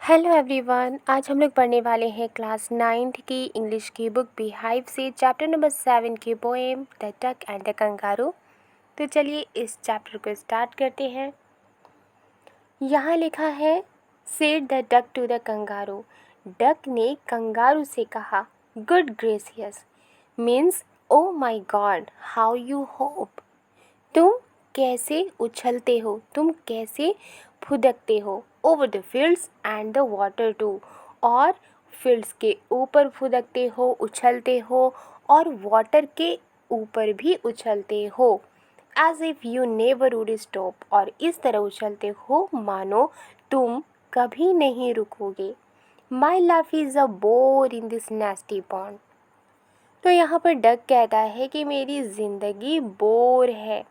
Hello everyone, आज हम लोग पढ़ने वाले हैं क्लास 9th की इंग्लिश की बुक बीहाइव से चैप्टर नंबर 7 की poem the duck and the kangaroo. तो चलिए इस चैप्टर को स्टार्ट करते हैं। यहाँ लिखा है, said the duck to the kangaroo. Duck ने कंगारू से कहा, good gracious means oh my God how you hop. तुम कैसे उछलते हो, तुम कैसे फुदकते हो। Over the fields and the water too, और फील्ड्स के ऊपर फुदकते हो, उछलते हो, और वाटर के ऊपर भी उछलते हो। As if you never would stop, और इस तरह उछलते हो मानो तुम कभी नहीं रुकोगे। My life is a bore in this nasty pond. तो यहाँ पर डक कहता है कि मेरी ज़िंदगी बोर है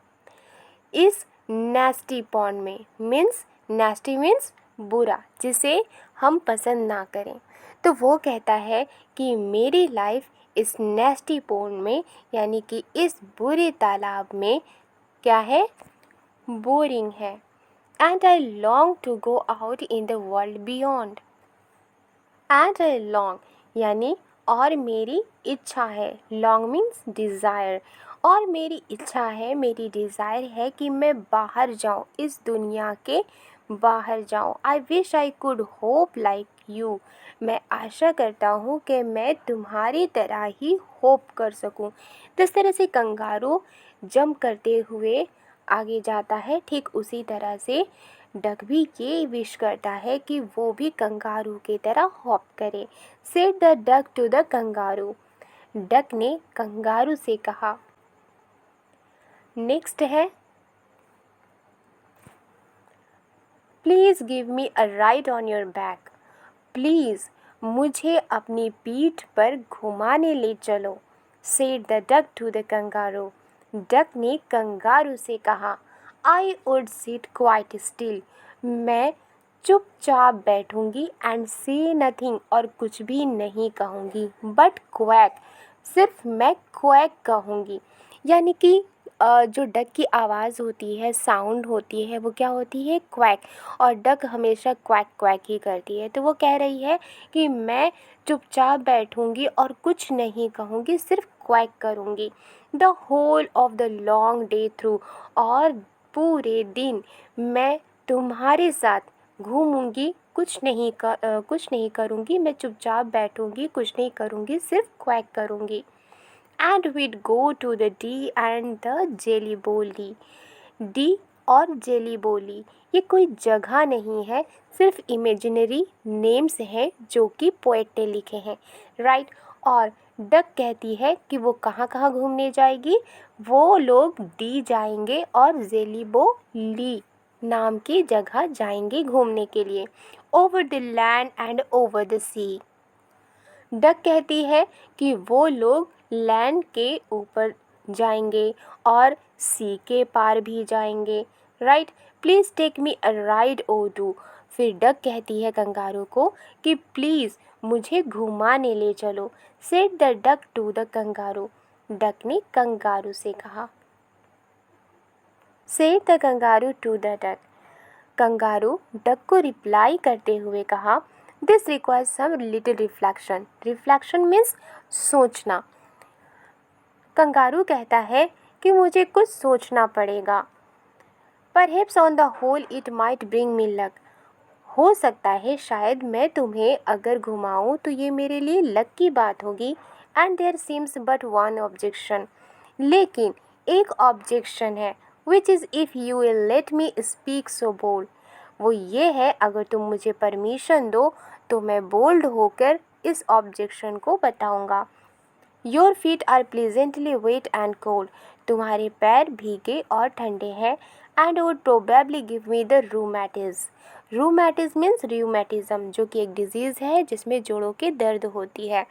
इस नेस्टी पॉन्ड में। मीन्स नेस्टी मीन्स बुरा, जिसे हम पसंद ना करें। तो वो कहता है कि मेरी लाइफ इस नेस्टी पॉन्ड में, यानी कि इस बुरे तालाब में क्या है, बोरिंग है। And I long to go out in the world beyond. And I long यानी और मेरी इच्छा है, लॉन्ग मीन्स डिज़ायर, और मेरी इच्छा है, मेरी डिज़ायर है कि मैं बाहर जाऊँ, इस दुनिया के बाहर जाऊँ। I wish I could hope like you. मैं आशा करता हूँ कि मैं तुम्हारी तरह ही होप कर सकूँ। जिस तरह से कंगारू जंप करते हुए आगे जाता है, ठीक उसी तरह से डक भी ये विश करता है कि वो भी कंगारू की तरह हॉप करे। Said the duck to the kangaroo. Duck ने कंगारू से कहा। नेक्स्ट है, please give me a ride on your back. Please मुझे अपनी पीठ पर घुमाने ले चलो। Said the duck to the kangaroo. Duck ने कंगारू से कहा, I would sit quite still. मैं चुपचाप बैठूंगी एंड से नथिंग, और कुछ भी नहीं कहूँगी। बट क्वैक, सिर्फ मैं क्वैक कहूँगी। यानी कि जो डक की आवाज़ होती है, साउंड होती है, वो क्या होती है, क्वैक। और डक हमेशा क्वैक क्वैक ही करती है। तो वो कह रही है कि मैं चुपचाप बैठूंगी और कुछ नहीं कहूँगी, सिर्फ क्वैक करूँगी। The whole of the long day through, और पूरे दिन मैं तुम्हारे साथ घूमूंगी, कुछ नहीं करूँगी, मैं चुपचाप बैठूंगी, कुछ नहीं करूँगी, सिर्फ क्वैक करूँगी। And we'd go to the Dee and the Jelly Bo Lee. Dee और जेली बोली ये कोई जगह नहीं है, सिर्फ इमेजिनरी नेम्स हैं जो कि पोएट ने लिखे हैं, राइट। और डक कहती है कि वो कहाँ कहाँ घूमने जाएगी। वो लोग डी जाएंगे और जेलीबो ली नाम की जगह जाएंगे घूमने के लिए। Over the land and over the sea. Duck कहती है कि वो लोग लैंड के ऊपर जाएंगे और सी के पार भी जाएंगे, right. Please take me a ride oh do. फिर डक कहती है कंगारू को कि प्लीज़ मुझे घुमाने ले चलो। Said the duck to the kangaroo. Duck ने कंगारू से कहा। Said the kangaroo to the duck. Kangaroo duck को रिप्लाई करते हुए कहा, this requires some little reflection. Reflection means सोचना। कंगारू कहता है कि मुझे कुछ सोचना पड़ेगा। Perhaps on the whole it might bring me luck. हो सकता है शायद मैं तुम्हें अगर घुमाऊं तो ये मेरे लिए लक की बात होगी। And there seems but one objection. लेकिन एक ऑब्जेक्शन है, which is if you will let me speak so bold. वो ये है, अगर तुम मुझे परमिशन दो तो मैं बोल्ड होकर इस ऑब्जेक्शन को बताऊंगा। Your feet are pleasantly wet and cold. तुम्हारे पैर भीगे और ठंडे हैं। And would probably give me the rheumatiz. Rheumatiz means rheumatism, जो कि एक डिजीज़ है जिसमें जोड़ों के दर्द होती है।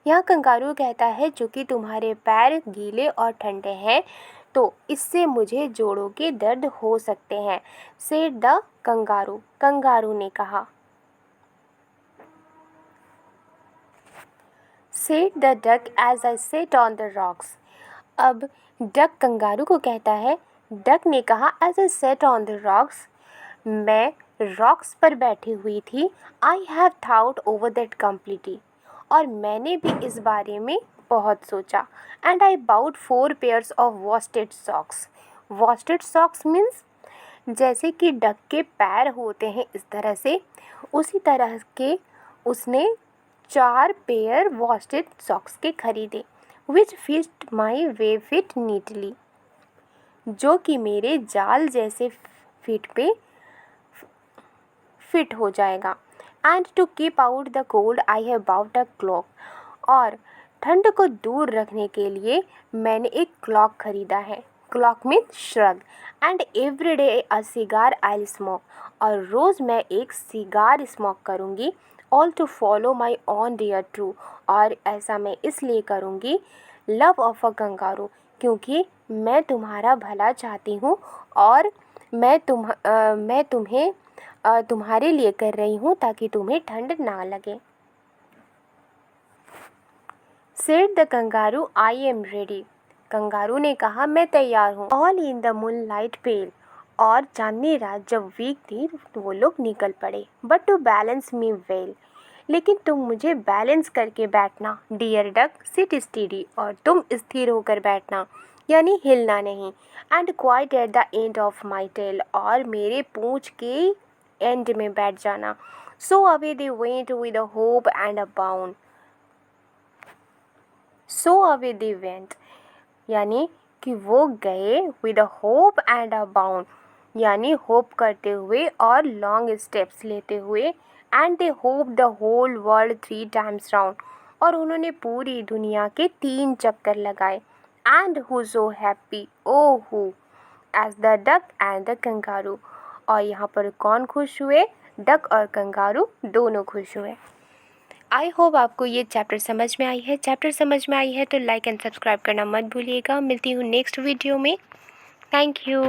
यहाँ कंगारू कहता है जो कि तुम्हारे पैर गीले और ठंडे हैं, तो इससे मुझे जोड़ों के दर्द हो सकते हैं। Said the kangaroo. कंगारू ने कहा। Said the duck as I sat on the rocks. अब डक कंगारू को कहता है, डक ने कहा as I sat on the rocks, मैं रॉक्स पर बैठी हुई थी। I have thought over that completely, और मैंने भी इस बारे में बहुत सोचा। And I bought 4 pairs of worsted socks. Worsted socks means जैसे कि डक के पैर होते हैं इस तरह से, उसी तरह के उसने 4 पेयर वॉस्टेड सॉक्स के खरीदे। विच फिट माई वे फिट नीटली, जो कि मेरे जाल जैसे फिट पे फिट हो जाएगा। And to keep out the cold I have bought a cloak, और ठंड को दूर रखने के लिए मैंने एक क्लॉक खरीदा है। Cloak means shrug. And every day a cigar I smoke, और रोज़ मैं एक सिगार स्मोक करूँगी। All to follow my own dear true, और ऐसा मैं इसलिए करूँगी लव ऑफ अ कंगारू, क्योंकि मैं तुम्हारा भला चाहती हूँ, और मैं तुम्हें तुम्हारे लिए कर रही हूँ ताकि तुम्हें ठंड ना लगे। Said the kangaroo I am ready, kangaroo ने कहा मैं तैयार हूँ। All in the moonlight pale, और चांदनी रात जब वीक थी वो लोग निकल पड़े। But to balance me well, लेकिन तुम मुझे बैलेंस करके बैठना। डियर डक सिट स्टीडी, और तुम स्थिर होकर बैठना, यानी हिलना नहीं। And quite at the end of my tail, और मेरे पूंछ के एंड में बैठ जाना। So away they went with a hop and a bound. So away they went, यानी कि वो गए with a hop and a bound, यानी होप करते हुए और लॉन्ग स्टेप्स लेते हुए। And they hop the whole world 3 times round, और उन्होंने पूरी दुनिया के 3 चक्कर लगाए। And who so happy oh who as the duck and the kangaroo, और यहाँ पर कौन खुश हुए? डक और कंगारू दोनों खुश हुए। आई होप आपको ये चैप्टर समझ में आई है। चैप्टर समझ में आई है तो लाइक एंड सब्सक्राइब करना मत भूलिएगा। मिलती हूँ नेक्स्ट वीडियो में। Thank you.